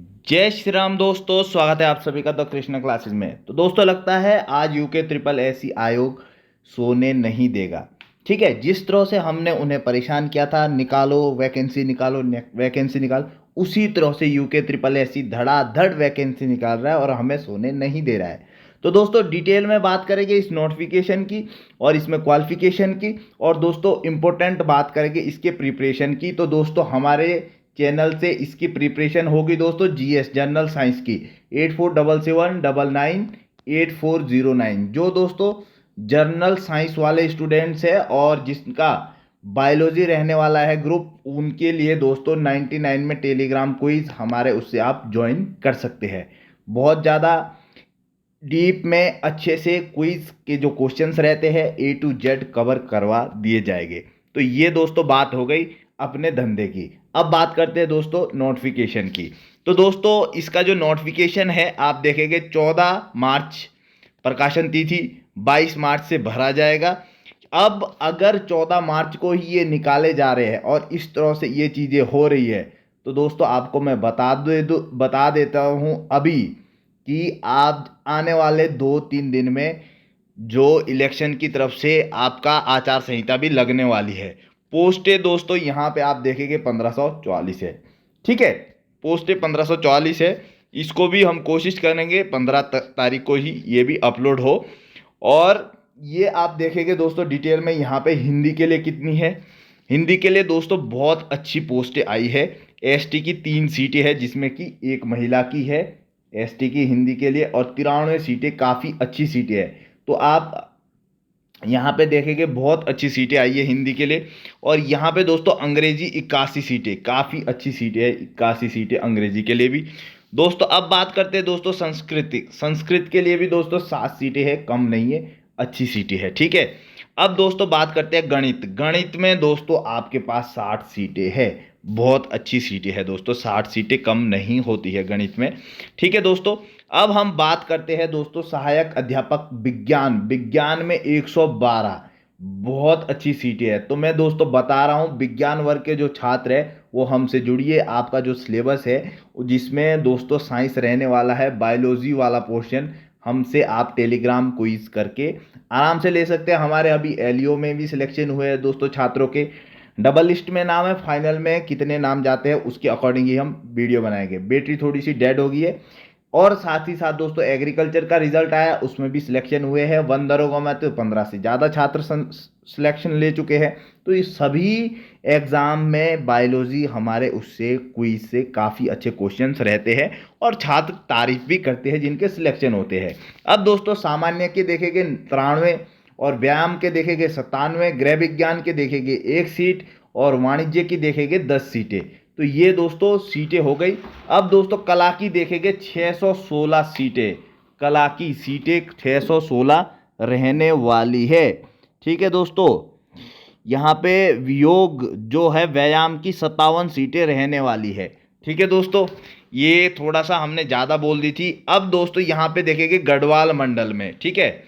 जय श्री राम दोस्तों, स्वागत है आप सभी का द कृष्णा क्लासेस में। तो दोस्तों लगता है आज यूके ट्रिपल एससी आयोग सोने नहीं देगा। ठीक है, जिस तरह से हमने उन्हें परेशान किया था, निकालो वैकेंसी निकाल, उसी तरह से यूके ट्रिपल एससी धड़ाधड़ वैकेंसी निकाल रहा है और हमें सोने नहीं दे रहा है। तो दोस्तों डिटेल में बात करेंगे इस नोटिफिकेशन की और इसमें क्वालिफिकेशन की, और दोस्तों इम्पोर्टेंट बात करेंगे इसके प्रिपरेशन की। तो दोस्तों हमारे चैनल से इसकी प्रिपरेशन होगी दोस्तों जीएस जनरल साइंस की 8477998409, जो दोस्तों जर्नल साइंस वाले स्टूडेंट्स है और जिसका बायोलॉजी रहने वाला है ग्रुप, उनके लिए दोस्तों 99 में टेलीग्राम क्विज हमारे उससे आप ज्वाइन कर सकते हैं। बहुत ज़्यादा डीप में अच्छे से क्विज के जो क्वेश्चंस रहते हैं ए टू जेड कवर करवा दिए जाएंगे। तो ये दोस्तों बात हो गई अपने धंधे की। अब बात करते हैं दोस्तों नोटिफिकेशन की। तो दोस्तों इसका जो नोटिफिकेशन है आप देखेंगे 14 मार्च प्रकाशन तिथि, 22 मार्च से भरा जाएगा। अब अगर 14 मार्च को ही ये निकाले जा रहे हैं और इस तरह से ये चीज़ें हो रही है, तो दोस्तों आपको मैं बता देता हूँ अभी कि आप आने वाले 2-3 दिन में जो इलेक्शन की तरफ से आपका आचार संहिता भी लगने वाली है। पोस्टें दोस्तों यहाँ पे आप देखेंगे 1544 है। ठीक है, पोस्टें 1544 है। इसको भी हम कोशिश करेंगे 15 तारीख को ही ये भी अपलोड हो। और ये आप देखेंगे दोस्तों डिटेल में यहाँ पे हिंदी के लिए कितनी है। हिंदी के लिए दोस्तों बहुत अच्छी पोस्टें आई है। एसटी की 3 सीटें हैं जिसमें कि एक महिला की है एसटी की हिंदी के लिए, और 93 सीटें काफ़ी अच्छी सीटें हैं। तो आप यहाँ पे देखेंगे बहुत अच्छी सीटें आई है हिंदी के लिए। और यहाँ पे दोस्तों अंग्रेजी 81 सीटें, काफ़ी अच्छी सीटें हैं 81 सीटें अंग्रेजी के लिए भी। दोस्तों अब बात करते हैं दोस्तों संस्कृत के लिए भी दोस्तों 7 सीटें हैं, कम नहीं है, अच्छी सीटें हैं। ठीक है, अब दोस्तों बात करते हैं गणित में दोस्तों आपके पास 60 सीटें हैं, बहुत अच्छी सीटें हैं दोस्तों, 60 सीटें कम नहीं होती है गणित में। ठीक है दोस्तों, अब हम बात करते हैं दोस्तों सहायक अध्यापक विज्ञान में 112, बहुत अच्छी सीटें है। तो मैं दोस्तों बता रहा हूँ विज्ञान वर्ग के जो छात्र है वो हमसे जुड़िए। आपका जो सिलेबस है जिसमें दोस्तों साइंस रहने वाला है, बायोलॉजी वाला पोर्शन हमसे आप टेलीग्राम क्विज करके आराम से ले सकते हैं। हमारे अभी एलईओ में भी सिलेक्शन हुए हैं दोस्तों छात्रों के, डबल लिस्ट में नाम है, फाइनल में कितने नाम जाते हैं उसके अकॉर्डिंग ही हम वीडियो बनाएंगे। बैटरी थोड़ी सी डेड हो गई है। और साथ ही साथ दोस्तों एग्रीकल्चर का रिजल्ट आया, उसमें भी सिलेक्शन हुए हैं। वन दरोगा में तो 15 से ज़्यादा छात्र सिलेक्शन ले चुके हैं। तो ये सभी एग्ज़ाम में बायोलॉजी हमारे उससे क्विज से काफ़ी अच्छे क्वेश्चंस रहते हैं और छात्र तारीफ भी करते हैं जिनके सिलेक्शन होते हैं। अब दोस्तों सामान्य के देखेंगे 93 और व्यायाम के देखेंगे 97, गृह विज्ञान के देखेंगे 1 सीट और वाणिज्य की देखेंगे 10 सीटें। तो ये दोस्तों सीटें हो गई। अब दोस्तों कला की देखेंगे 616 सीटें, कला की सीटें 616 रहने वाली है। ठीक है दोस्तों, यहाँ पे योग जो है व्यायाम की 57 सीटें रहने वाली है। ठीक है दोस्तों, ये थोड़ा सा हमने ज़्यादा बोल दी थी। अब दोस्तों यहाँ पे देखेंगे गढ़वाल मंडल में, ठीक है,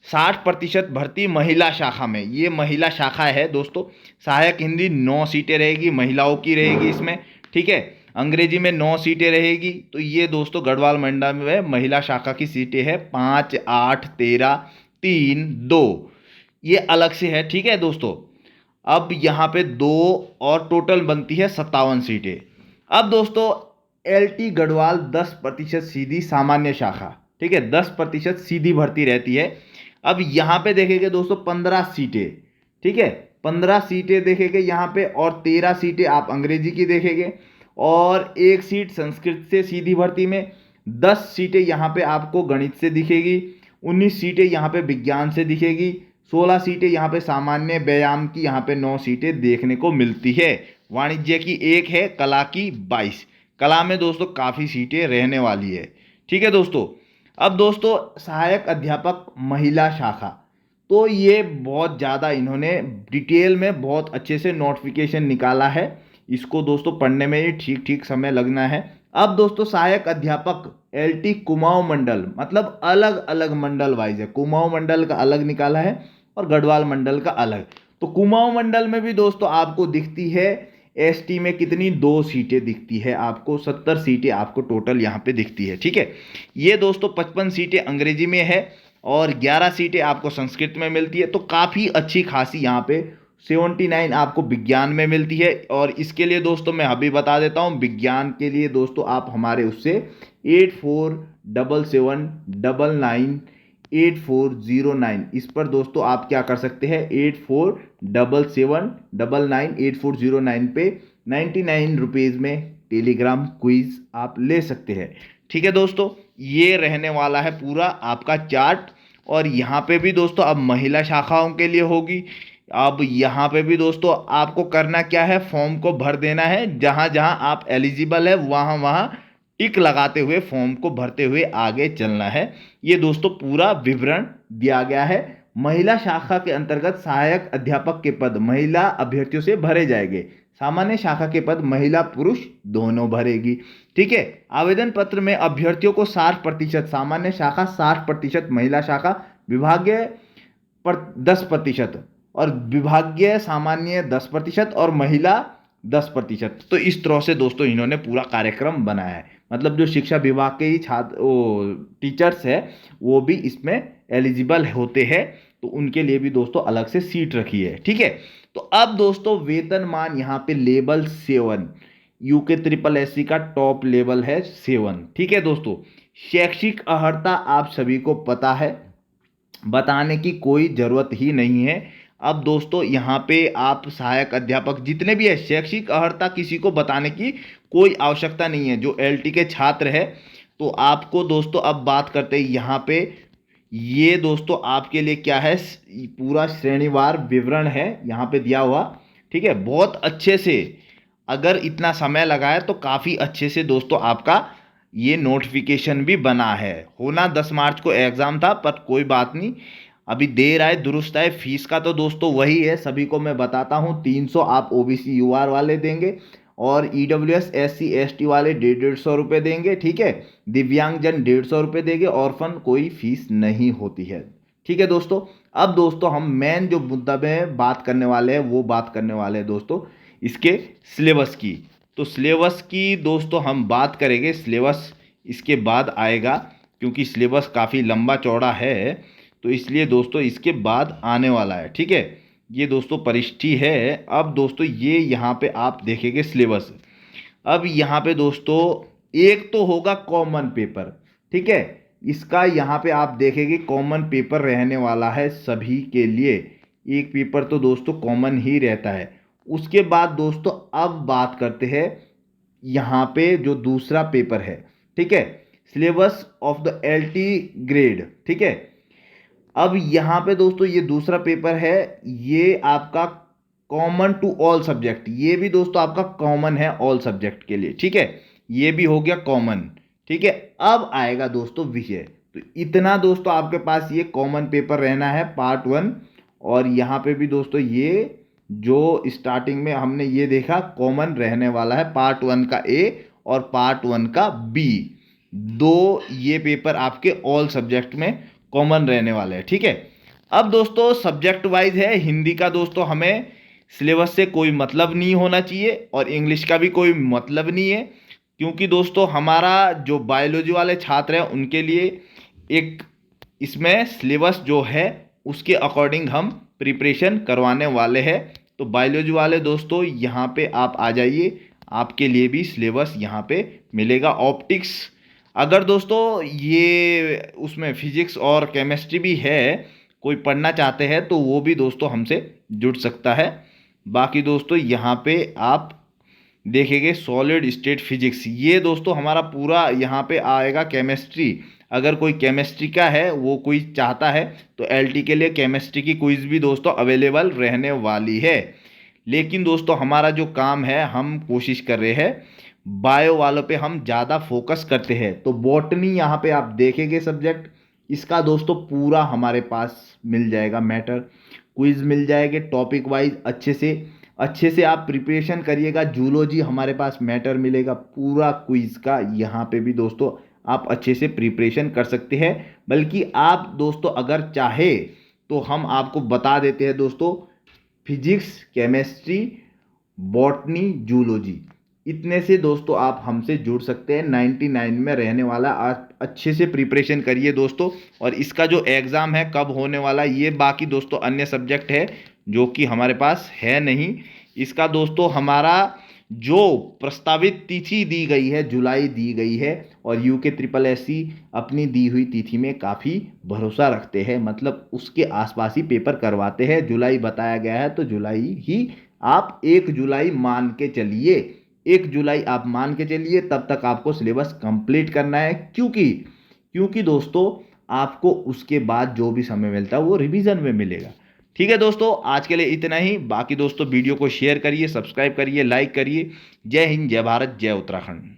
60% भर्ती महिला शाखा में, ये महिला शाखा है दोस्तों। सहायक हिंदी 9 सीटें रहेगी, महिलाओं की रहेगी इसमें। ठीक है, अंग्रेजी में 9 सीटें रहेगी। तो ये दोस्तों गढ़वाल मंडल में महिला शाखा की सीटें हैं 5, 8, 13, 3, 2, ये अलग से है। ठीक है दोस्तों, अब यहाँ पे 2 और टोटल बनती है 57 सीटें। अब दोस्तों एलटी गढ़वाल 10% सीधी सामान्य शाखा, ठीक है, 10% सीधी भर्ती रहती है। अब यहाँ पे देखेंगे दोस्तों 15 सीटें, ठीक है, 15 सीटें देखेंगे यहाँ पे, और 13 सीटें आप अंग्रेजी की देखेंगे, और 1 सीट संस्कृत से सीधी भर्ती में, 10 सीटें यहाँ पे आपको गणित से दिखेगी, 19 सीटें यहाँ पे विज्ञान से दिखेगी, 16 सीटें यहाँ पे सामान्य, व्यायाम की यहाँ पे 9 सीटें देखने को मिलती है, वाणिज्य की 1 है, कला की 22, कला में दोस्तों काफ़ी सीटें रहने वाली है। ठीक है दोस्तों, अब दोस्तों सहायक अध्यापक महिला शाखा, तो ये बहुत ज़्यादा इन्होंने डिटेल में बहुत अच्छे से नोटिफिकेशन निकाला है। इसको दोस्तों पढ़ने में ही ठीक ठीक समय लगना है। अब दोस्तों सहायक अध्यापक एलटी कुमाऊं मंडल, मतलब अलग अलग मंडल वाइज है, कुमाऊं मंडल का अलग निकाला है और गढ़वाल मंडल का अलग। तो कुमाऊं मंडल में भी दोस्तों आपको दिखती है एसटी में कितनी 2 सीटें दिखती है आपको, 70 सीटें आपको टोटल यहाँ पे दिखती है। ठीक है, ये दोस्तों 55 सीटें अंग्रेजी में है और 11 सीटें आपको संस्कृत में मिलती है। तो काफ़ी अच्छी खासी यहाँ पे 79 आपको विज्ञान में मिलती है। और इसके लिए दोस्तों मैं अभी बता देता हूँ, विज्ञान के लिए दोस्तों आप हमारे उससे 8477998409 इस पर दोस्तों आप क्या कर सकते हैं, 8477998409 पे 99 रुपीज़ में टेलीग्राम क्विज आप ले सकते हैं। ठीक है दोस्तों, ये रहने वाला है पूरा आपका चार्ट। और यहाँ पे भी दोस्तों अब महिला शाखाओं के लिए होगी। अब यहाँ पे भी दोस्तों आपको करना क्या है, फॉर्म को भर देना है, जहाँ जहाँ आप एलिजिबल है वहाँ वहाँ टिक लगाते हुए फॉर्म को भरते हुए आगे चलना है। ये दोस्तों पूरा विवरण दिया गया है। महिला शाखा के अंतर्गत सहायक अध्यापक के पद महिला अभ्यर्थियों से भरे जाएंगे। सामान्य शाखा के पद महिला पुरुष दोनों भरेगी। ठीक है, आवेदन पत्र में अभ्यर्थियों को 60%, सामान्य शाखा 60%, महिला शाखा विभागीय पर 10% और विभागीय सामान्य 10% और महिला 10%। तो इस तरह से दोस्तों इन्होंने पूरा कार्यक्रम बनाया है। मतलब जो शिक्षा विभाग के ही टीचर्स है वो भी इसमें एलिजिबल होते हैं, तो उनके लिए भी दोस्तों अलग से सीट रखी है। ठीक है, तो अब दोस्तों वेतनमान यहाँ पे लेवल 7 यूके ट्रिपल एससी का टॉप लेवल है 7। ठीक है दोस्तों, शैक्षिक अर्हता आप सभी को पता है, बताने की कोई ज़रूरत ही नहीं है। अब दोस्तों यहाँ पे आप सहायक अध्यापक जितने भी है, शैक्षिक अर्हता किसी को बताने की कोई आवश्यकता नहीं है। जो एलटी के छात्र है तो आपको दोस्तों अब बात करते हैं यहाँ पे, ये दोस्तों आपके लिए क्या है, पूरा श्रेणीवार विवरण है यहाँ पे दिया हुआ। ठीक है, बहुत अच्छे से अगर इतना समय लगाए तो काफ़ी अच्छे से दोस्तों आपका ये नोटिफिकेशन भी बना है। होना 10 मार्च को एग्ज़ाम था, पर कोई बात नहीं, अभी देर आए दुरुस्त आए। फीस का तो दोस्तों वही है, सभी को मैं बताता हूँ, 300 आप ओबीसी यूआर वाले देंगे और ईडब्ल्यूएस एससी एसटी वाले 150 रुपये देंगे। ठीक है, दिव्यांगजन 150 रुपये देंगे, ऑर्फन कोई फीस नहीं होती है। ठीक है दोस्तों, अब दोस्तों हम मेन जो मुद्दा में बात करने वाले हैं वो बात करने वाले हैं दोस्तों इसके सिलेबस की। तो सिलेबस की दोस्तों हम बात करेंगे, सिलेबस इसके बाद आएगा क्योंकि सिलेबस काफ़ी लंबा चौड़ा है, तो इसलिए दोस्तों इसके बाद आने वाला है। ठीक है, ये दोस्तों परिष्ठी है। अब दोस्तों ये यहाँ पे आप देखेंगे सिलेबस। अब यहाँ पे दोस्तों एक तो होगा कॉमन पेपर। ठीक है, इसका यहाँ पे आप देखेंगे कॉमन पेपर रहने वाला है सभी के लिए, एक पेपर तो दोस्तों कॉमन ही रहता है। उसके बाद दोस्तों अब बात करते हैं यहाँ पे जो दूसरा पेपर है। ठीक है, syllabus of the LT grade. ठीक है, अब यहाँ पे दोस्तों ये दूसरा पेपर है, ये आपका कॉमन टू ऑल सब्जेक्ट, ये भी दोस्तों आपका कॉमन है ऑल सब्जेक्ट के लिए। ठीक है, ये भी हो गया कॉमन। ठीक है, अब आएगा दोस्तों विषय। तो इतना दोस्तों आपके पास ये कॉमन पेपर रहना है पार्ट 1। और यहाँ पे भी दोस्तों ये जो स्टार्टिंग में हमने ये देखा कॉमन रहने वाला है पार्ट 1 का ए और पार्ट 1 का बी, दो ये पेपर आपके ऑल सब्जेक्ट में कॉमन रहने वाले हैं। ठीक है, अब दोस्तों सब्जेक्ट वाइज है, हिंदी का दोस्तों हमें सिलेबस से कोई मतलब नहीं होना चाहिए और इंग्लिश का भी कोई मतलब नहीं है, क्योंकि दोस्तों हमारा जो बायोलॉजी वाले छात्र हैं उनके लिए एक इसमें सिलेबस जो है उसके अकॉर्डिंग हम प्रिपरेशन करवाने वाले हैं। तो बायोलॉजी वाले दोस्तों यहाँ पे आप आ जाइए, आपके लिए भी सिलेबस यहाँ पे मिलेगा। ऑप्टिक्स अगर दोस्तों ये उसमें फिजिक्स और केमिस्ट्री भी है, कोई पढ़ना चाहते हैं तो वो भी दोस्तों हमसे जुड़ सकता है। बाकी दोस्तों यहाँ पे आप देखेंगे सॉलिड स्टेट फिजिक्स, ये दोस्तों हमारा पूरा यहाँ पे आएगा। केमिस्ट्री अगर कोई केमिस्ट्री का है वो कोई चाहता है तो एलटी के लिए केमिस्ट्री की क्विज भी दोस्तों अवेलेबल रहने वाली है। लेकिन दोस्तों हमारा जो काम है, हम कोशिश कर रहे हैं बायो वालों पे हम ज़्यादा फोकस करते हैं। तो बॉटनी यहाँ पे आप देखेंगे सब्जेक्ट, इसका दोस्तों पूरा हमारे पास मिल जाएगा मैटर, क्विज मिल जाएंगे टॉपिक वाइज। अच्छे से आप प्रिपरेशन करिएगा। जूलॉजी हमारे पास मैटर मिलेगा पूरा क्विज का, यहाँ पे भी दोस्तों आप अच्छे से प्रिपरेशन कर सकते हैं। बल्कि आप दोस्तों अगर चाहे तो हम आपको बता देते हैं दोस्तों फिजिक्स केमिस्ट्री बॉटनी, जूलॉजी। इतने से दोस्तों आप हमसे जुड़ सकते हैं। 99 में रहने वाला, आप अच्छे से प्रिपरेशन करिए दोस्तों। और इसका जो एग्ज़ाम है कब होने वाला, ये बाकी दोस्तों अन्य सब्जेक्ट है जो कि हमारे पास है नहीं। इसका दोस्तों हमारा जो प्रस्तावित तिथि दी गई है, जुलाई दी गई है। और यूके ट्रिपल एससी अपनी दी हुई तिथि में काफ़ी भरोसा रखते हैं, मतलब उसके आसपास ही पेपर करवाते हैं। जुलाई बताया गया है तो जुलाई ही आप 1 जुलाई मान के चलिए। 1 जुलाई आप मान के चलिए, तब तक आपको सिलेबस कंप्लीट करना है। क्योंकि क्योंकि दोस्तों आपको उसके बाद जो भी समय मिलता है वो रिवीजन में मिलेगा। ठीक है दोस्तों, आज के लिए इतना ही। बाकी दोस्तों वीडियो को शेयर करिए, सब्सक्राइब करिए, लाइक करिए। जय हिंद, जय भारत, जय उत्तराखंड।